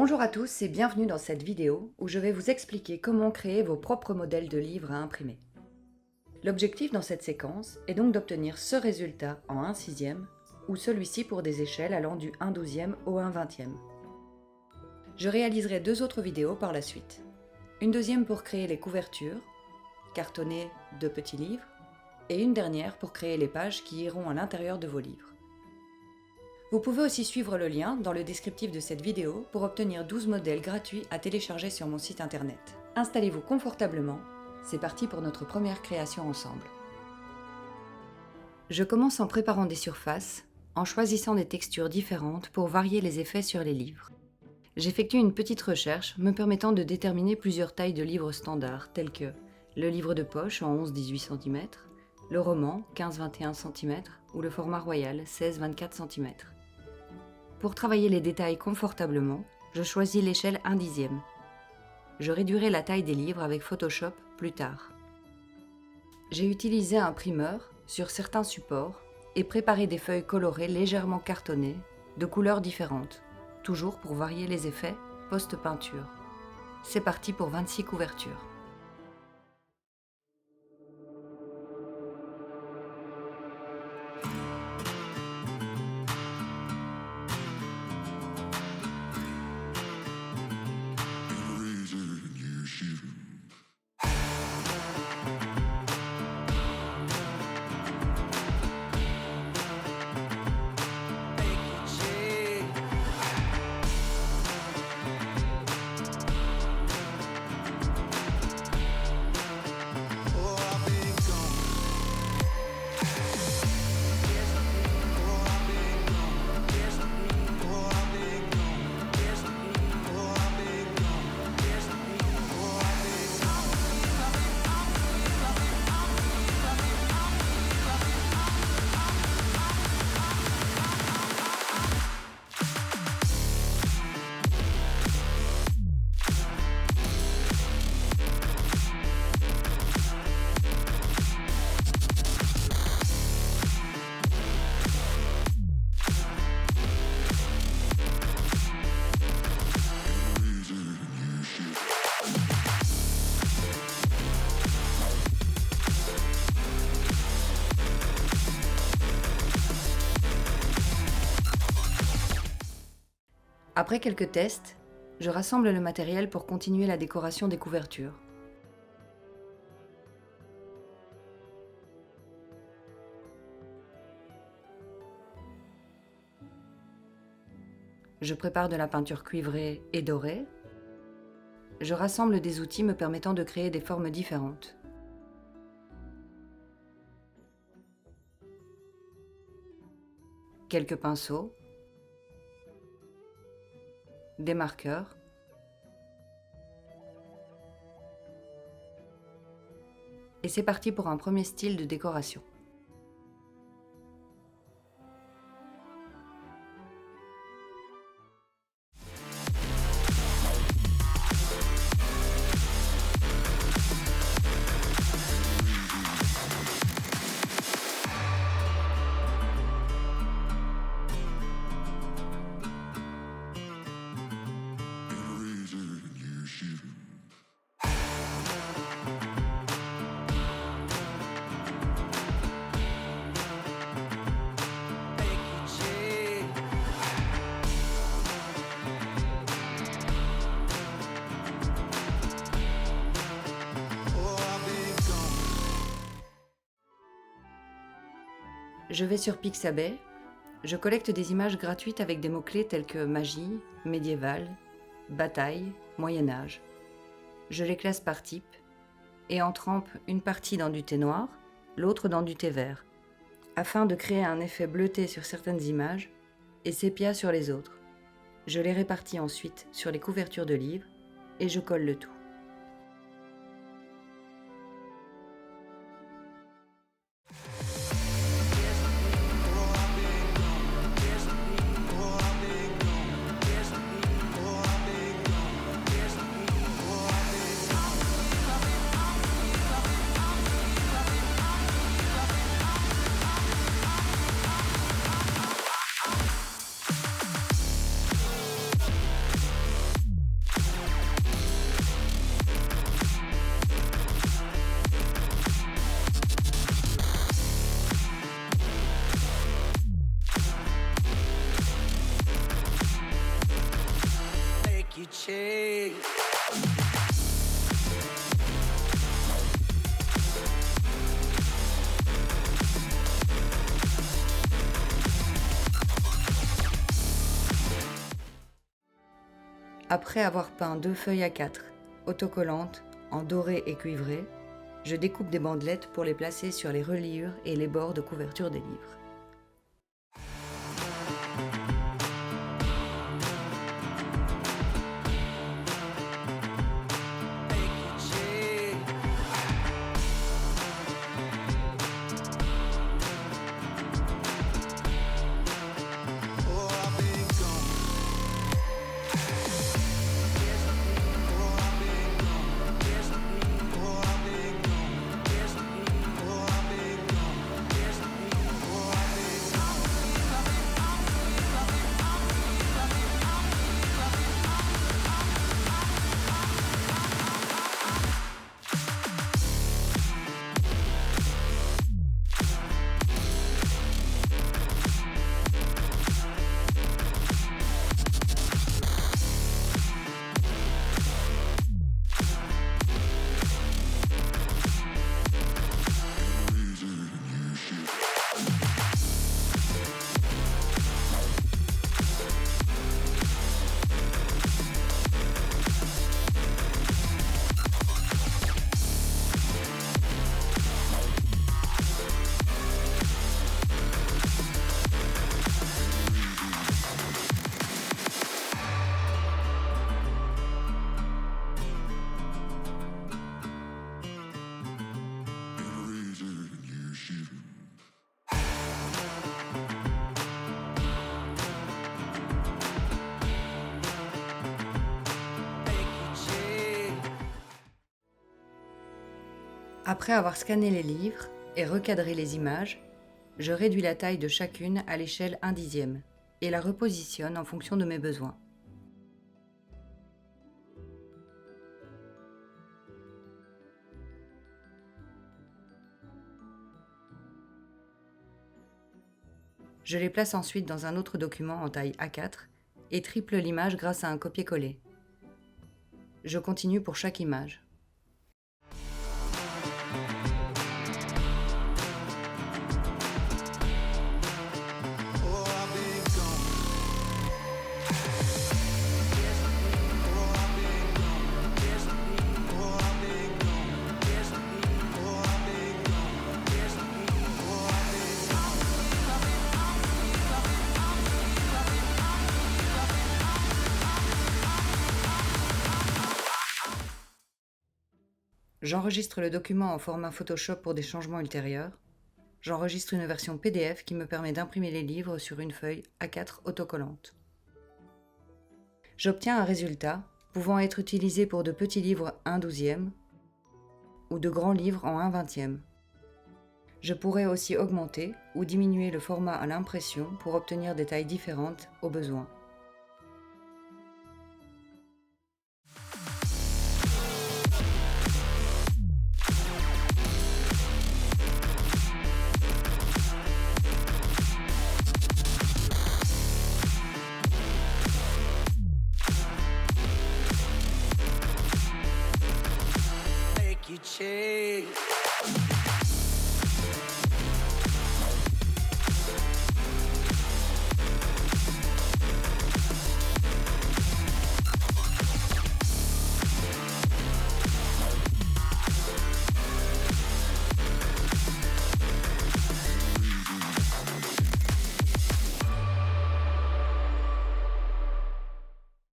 Bonjour à tous et bienvenue dans cette vidéo où je vais vous expliquer comment créer vos propres modèles de livres à imprimer. L'objectif dans cette séquence est donc d'obtenir ce résultat en 1/6 ou celui-ci pour des échelles allant du 1/12 au 1/20. Je réaliserai deux autres vidéos par la suite. Une deuxième pour créer les couvertures, cartonnées de petits livres, et une dernière pour créer les pages qui iront à l'intérieur de vos livres. Vous pouvez aussi suivre le lien dans le descriptif de cette vidéo pour obtenir 12 modèles gratuits à télécharger sur mon site internet. Installez-vous confortablement, c'est parti pour notre première création ensemble. Je commence en préparant des surfaces, en choisissant des textures différentes pour varier les effets sur les livres. J'effectue une petite recherche me permettant de déterminer plusieurs tailles de livres standards tels que le livre de poche en 11-18 cm, le roman 15-21 cm ou le format royal 16-24 cm. Pour travailler les détails confortablement, je choisis l'échelle 1/10. Je réduirai la taille des livres avec Photoshop plus tard. J'ai utilisé un imprimeur sur certains supports et préparé des feuilles colorées légèrement cartonnées, de couleurs différentes, toujours pour varier les effets post-peinture. C'est parti pour 26 couvertures. Après quelques tests, je rassemble le matériel pour continuer la décoration des couvertures. Je prépare de la peinture cuivrée et dorée. Je rassemble des outils me permettant de créer des formes différentes. Quelques pinceaux, des marqueurs, et c'est parti pour un premier style de décoration. Je vais sur Pixabay, je collecte des images gratuites avec des mots-clés tels que magie, médiéval, bataille, Moyen-Âge. Je les classe par type et en trempe une partie dans du thé noir, l'autre dans du thé vert, afin de créer un effet bleuté sur certaines images et sépia sur les autres. Je les répartis ensuite sur les couvertures de livres et je colle le tout. Après avoir peint 2 feuilles A4, autocollantes, en doré et cuivré, je découpe des bandelettes pour les placer sur les reliures et les bords de couverture des livres. Après avoir scanné les livres et recadré les images, je réduis la taille de chacune à l'échelle 1/10 et la repositionne en fonction de mes besoins. Je les place ensuite dans un autre document en taille A4 et triple l'image grâce à un copier-coller. Je continue pour chaque image. J'enregistre le document en format Photoshop pour des changements ultérieurs. J'enregistre une version PDF qui me permet d'imprimer les livres sur une feuille A4 autocollante. J'obtiens un résultat pouvant être utilisé pour de petits livres 1/12 ou de grands livres en 1/20. Je pourrais aussi augmenter ou diminuer le format à l'impression pour obtenir des tailles différentes au besoin. You change.